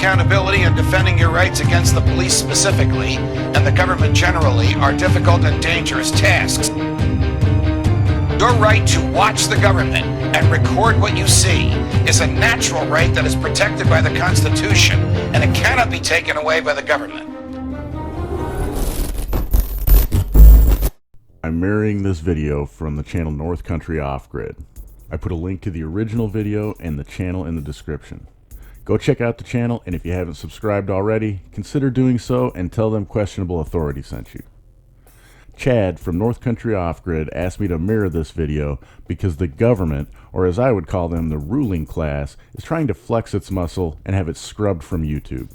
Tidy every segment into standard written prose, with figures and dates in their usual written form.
accountability and defending your rights against the police specifically, and the government generally, are difficult and dangerous tasks. Your right to watch the government and record what you see is a natural right that is protected by the Constitution, and it cannot be taken away by the government. I'm mirroring this video from the channel Corth Country Off Grid. I put a link to the original video and the channel in the description. Go check out the channel, and if you haven't subscribed already, consider doing so and tell them Questionable Authority sent you. Chad from Corth Country Off Grid asked me to mirror this video because the government, or as I would call them, the ruling class, is trying to flex its muscle and have it scrubbed from YouTube.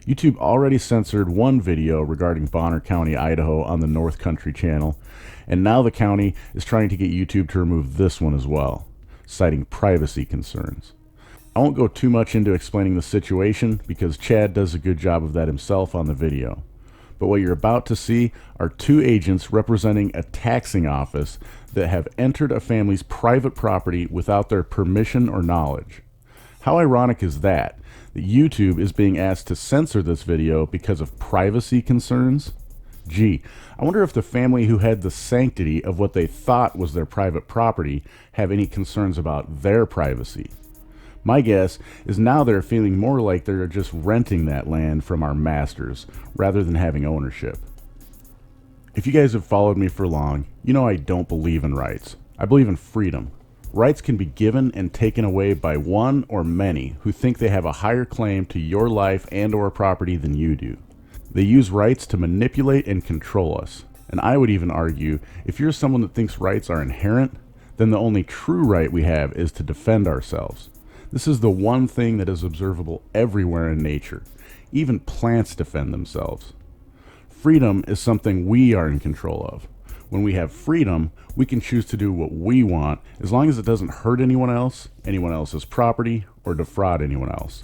YouTube already censored one video regarding Bonner County, Idaho on the Corth Country channel, and now the county is trying to get YouTube to remove this one as well, citing privacy concerns. I won't go too much into explaining the situation because Chad does a good job of that himself on the video. But what you're about to see are two agents representing a taxing office that have entered a family's private property without their permission or knowledge. How ironic is that YouTube is being asked to censor this video because of privacy concerns? Gee, I wonder if the family who had the sanctity of what they thought was their private property have any concerns about their privacy. My guess is now they're feeling more like they're just renting that land from our masters rather than having ownership. If you guys have followed me for long, you know I don't believe in rights. I believe in freedom. Rights can be given and taken away by one or many who think they have a higher claim to your life and or property than you do. They use rights to manipulate and control us. And I would even argue, if you're someone that thinks rights are inherent, then the only true right we have is to defend ourselves. This is the one thing that is observable everywhere in nature. Even plants defend themselves. Freedom is something we are in control of. When we have freedom, we can choose to do what we want as long as it doesn't hurt anyone else's property, or defraud anyone else.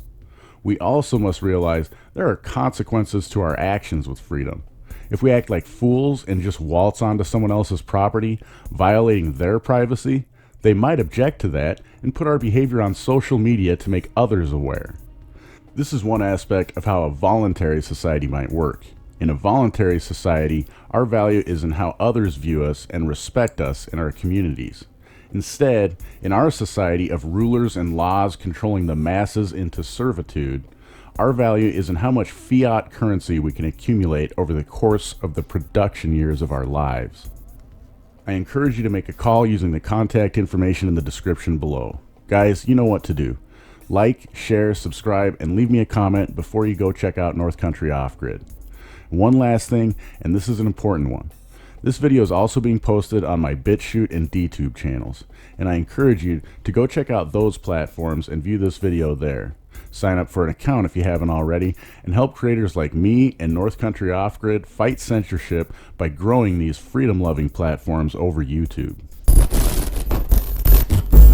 We also must realize there are consequences to our actions with freedom. If we act like fools and just waltz onto someone else's property, violating their privacy, they might object to that and put our behavior on social media to make others aware. This is one aspect of how a voluntary society might work. In a voluntary society, our value is in how others view us and respect us in our communities. Instead, in our society of rulers and laws controlling the masses into servitude, our value is in how much fiat currency we can accumulate over the course of the production years of our lives. I encourage you to make a call using the contact information in the description below. Guys, you know what to do. Like, share, subscribe, and leave me a comment before you go check out Corth Country Off Grid. One last thing, and this is an important one. This video is also being posted on my BitChute and DTube channels, and I encourage you to go check out those platforms and view this video there. Sign up for an account if you haven't already, and help creators like me and Corth Country Off Grid fight censorship by growing these freedom-loving platforms over YouTube.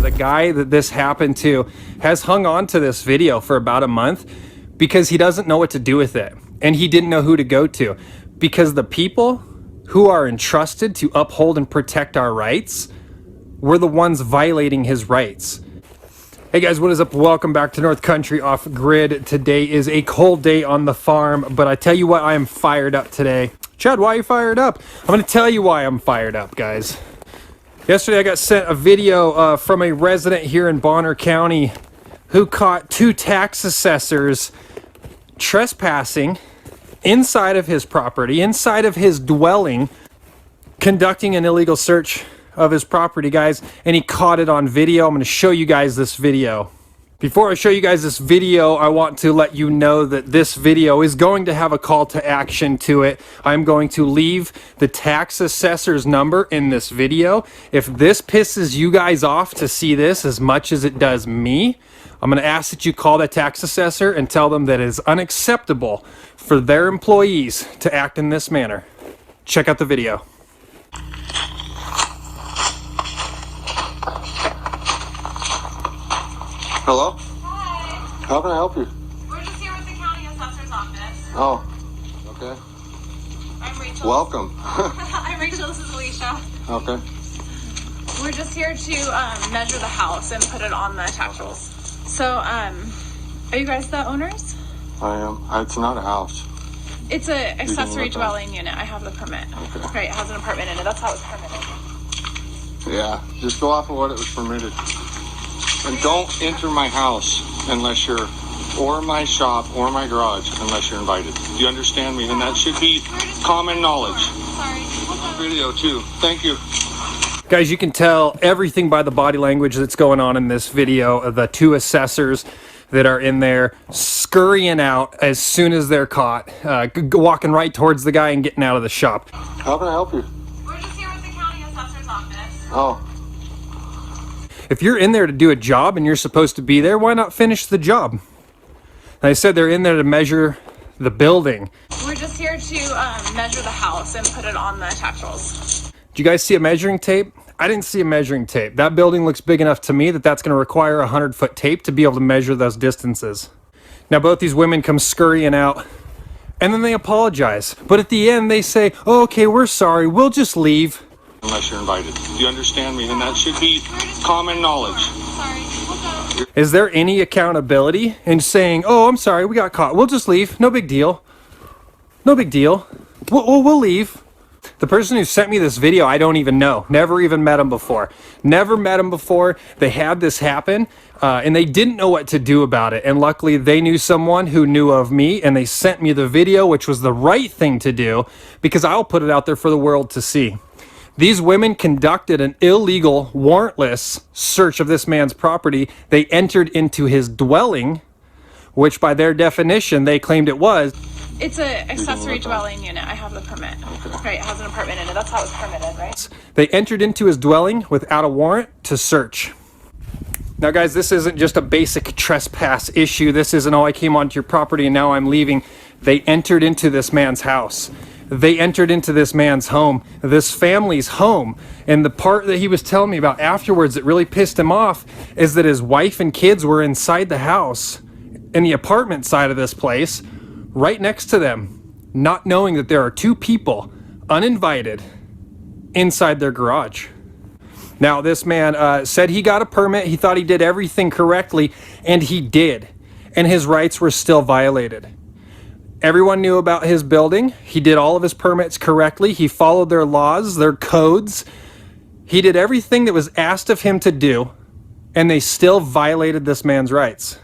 The guy that this happened to has hung on to this video for about a month because he doesn't know what to do with it, and he didn't know who to go to, because the people who are entrusted to uphold and protect our rights were the ones violating his rights. Hey guys, what is up? Welcome back to Corth Country Off Grid. Today is a cold day on the farm, but I tell you what, I am fired up today. Chad, why are you fired up? I'm going to tell you why I'm fired up, guys. Yesterday I got sent a video from a resident here in Bonner County who caught two tax assessors trespassing inside of his property, inside of his dwelling, conducting an illegal search of his property, guys, and he caught it on video. I'm going to show you guys this video. Before I show you guys this video, I want to let you know that this video is going to have a call to action to it. I'm going to leave the tax assessor's number in this video. If this pisses you guys off to see this as much as it does me, I'm going to ask that you call that tax assessor and tell them that it is unacceptable for their employees to act in this manner. Check out the video. Hello? Hi. How can I help you? We're just here with the county assessor's office. Oh, okay. I'm Rachel. Welcome. I'm Rachel. This is Alicia. Okay. We're just here to measure the house and put it on the tax rolls. So, are you guys the owners? I am. It's not a house. It's an accessory look at dwelling unit. I have the permit. Okay. Right, it has an apartment in it. That's how it's permitted. Yeah, just go off of what it was permitted. And don't enter my house unless you're, or my shop, or my garage, unless you're invited. Do you understand me? And that should be common knowledge. Sorry. Video too. Thank you. Guys, you can tell everything by the body language that's going on in this video of the two assessors that are in there scurrying out as soon as they're caught, walking right towards the guy and getting out of the shop. How can I help you? We're just here with the county assessor's office. Oh, If you're in there to do a job and you're supposed to be there, why not finish the job? And I said they're in there to measure the building. We're just here to measure the house and put it on the tax rolls. Did you guys see a measuring tape? I didn't see a measuring tape. That building looks big enough to me that that's going to require a 100-foot tape to be able to measure those distances. Now both these women come scurrying out and then they apologize. But at the end they say, oh, okay, we're sorry, we'll just leave. unless you're invited. Do you understand me? And that should be common knowledge. Sorry. We'll go. Is there any accountability in saying, oh, I'm sorry, we got caught, we'll just leave, no big deal. No big deal. We'll leave. The person who sent me this video, I don't even know. Never even met him before. Never met him before. They had this happen, and they didn't know what to do about it. And luckily, they knew someone who knew of me, and they sent me the video, which was the right thing to do, because I'll put it out there for the world to see. These women conducted an illegal, warrantless search of this man's property. They entered into his dwelling, which by their definition, they claimed it was. It's an accessory dwelling unit. I have the permit. Right, it has an apartment in it. That's how it's permitted, right? They entered into his dwelling without a warrant to search. Now guys, this isn't just a basic trespass issue. This isn't, oh, I came onto your property and now I'm leaving. They entered into this man's house. They entered into this man's home, this family's home. And the part that he was telling me about afterwards that really pissed him off is that his wife and kids were inside the house, in the apartment side of this place, right next to them, not knowing that there are two people, uninvited, inside their garage. Now, this man said he got a permit, he thought he did everything correctly, and he did. And his rights were still violated. Everyone knew about his building. He did all of his permits correctly. He followed their laws, their codes. He did everything that was asked of him to do, and they still violated this man's rights.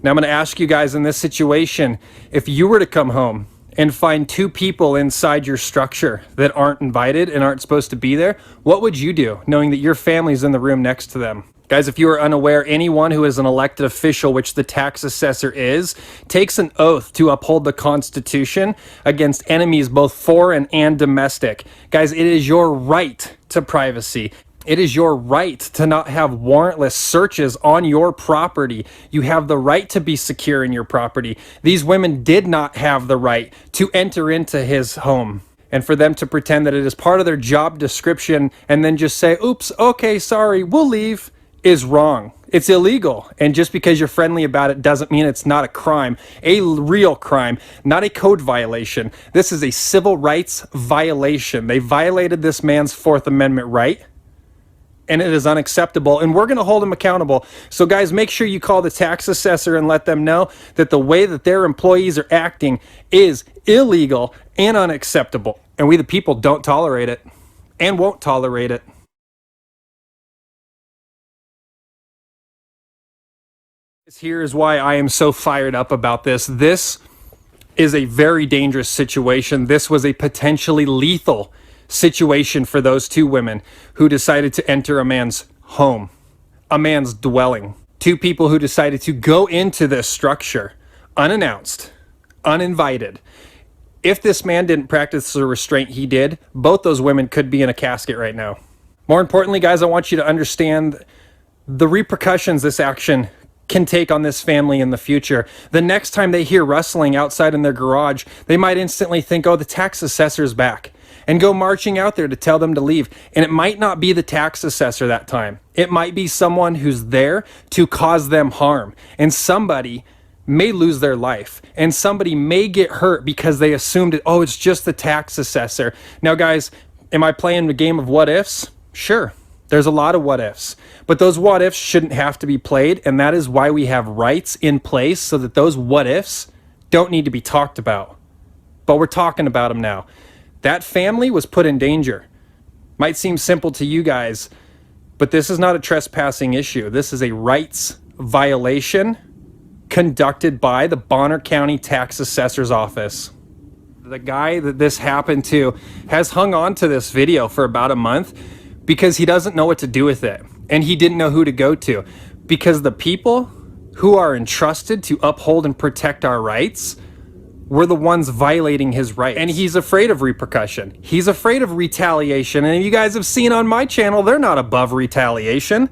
Now I'm going to ask you guys in this situation, if you were to come home and find two people inside your structure that aren't invited and aren't supposed to be there, what would you do, knowing that your family's in the room next to them? Guys, if you are unaware, anyone who is an elected official, which the tax assessor is, takes an oath to uphold the Constitution against enemies both foreign and domestic. Guys, it is your right to privacy. It is your right to not have warrantless searches on your property. You have the right to be secure in your property. These women did not have the right to enter into his home. And for them to pretend that it is part of their job description and then just say, oops, okay, sorry, we'll leave, is wrong. It's illegal. And just because you're friendly about it doesn't mean it's not a crime. A real crime, not a code violation. This is a civil rights violation. They violated this man's Fourth Amendment right. And it is unacceptable, and we're going to hold them accountable. So guys, make sure you call the tax assessor and let them know that the way that their employees are acting is illegal and unacceptable. And we the people don't tolerate it and won't tolerate it. Here is why I am so fired up about this. This is a very dangerous situation. This was a potentially lethal situation for those two women who decided to enter a man's home, a man's dwelling. Two people who decided to go into this structure unannounced, uninvited. If this man didn't practice the restraint he did, both those women could be in a casket right now. More importantly, guys, I want you to understand the repercussions this action can take on this family in the future. The next time they hear rustling outside in their garage, they might instantly think, oh, the tax assessor's back, and go marching out there to tell them to leave. And it might not be the tax assessor that time. It might be someone who's there to cause them harm. And somebody may lose their life. And somebody may get hurt because they assumed it, oh, it's just the tax assessor. Now, guys, am I playing the game of what ifs? Sure. There's a lot of what ifs. But those what ifs shouldn't have to be played. And that is why we have rights in place so that those what ifs don't need to be talked about. But we're talking about them now. That family was put in danger. Might seem simple to you guys, but this is not a trespassing issue. This is a rights violation conducted by the Bonner County Tax Assessor's office. The guy that this happened to has hung on to this video for about a month because he doesn't know what to do with it. And he didn't know who to go to, because the people who are entrusted to uphold and protect our rights were the ones violating his rights. And he's afraid of repercussion. He's afraid of retaliation. And you guys have seen on my channel, they're not above retaliation.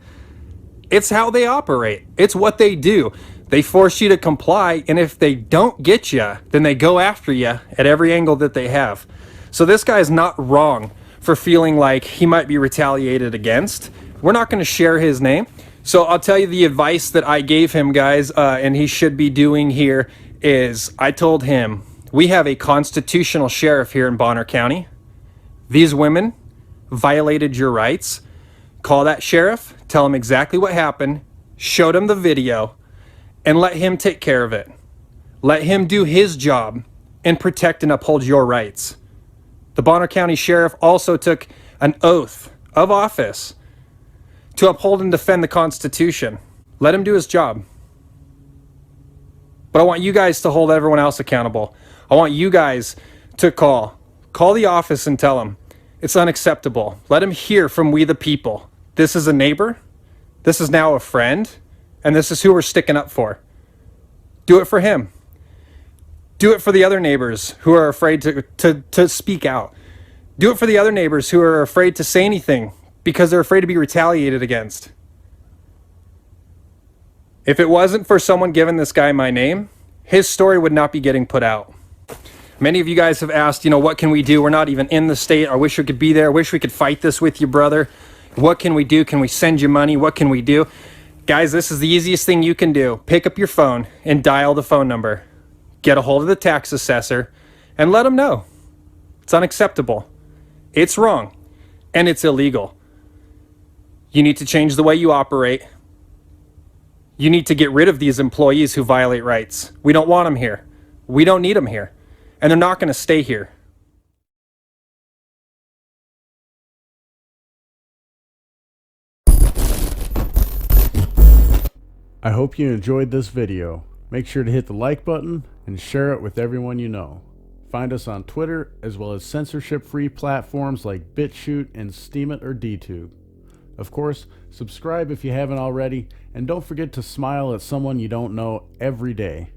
It's how they operate. It's what they do. They force you to comply, and if they don't get you, then they go after you at every angle that they have. So this guy's not wrong for feeling like he might be retaliated against. We're not going to share his name. So I'll tell you the advice that I gave him, guys, and he should be doing here is I told him, we have a constitutional sheriff here in Bonner County. These women violated your rights. Call that sheriff, tell him exactly what happened, showed him the video, and let him take care of it. Let him do his job and protect and uphold your rights. The Bonner County Sheriff also took an oath of office to uphold and defend the Constitution. Let him do his job. But I want you guys to hold everyone else accountable. I want you guys to call the office and tell them it's unacceptable. Let him hear from we the people. This is a neighbor. This is now a friend. And this is who we're sticking up for. Do it for him. Do it for the other neighbors who are afraid to speak out. Do it for the other neighbors who are afraid to say anything because they're afraid to be retaliated against. If it wasn't for someone giving this guy my name, his story would not be getting put out. Many of you guys have asked, what can we do? We're not even in the state. I wish we could be there. I wish we could fight this with you, brother. What can we do? Can we send you money? What can we do? Guys, this is the easiest thing you can do. Pick up your phone and dial the phone number. Get a hold of the tax assessor and let them know. It's unacceptable. It's wrong. And it's illegal. You need to change the way you operate. You need to get rid of these employees who violate rights. We don't want them here. We don't need them here. And they're not going to stay here. I hope you enjoyed this video. Make sure to hit the like button and share it with everyone you know. Find us on Twitter as well as censorship-free platforms like BitChute and Steemit or DTube. Of course, subscribe if you haven't already, and don't forget to smile at someone you don't know every day.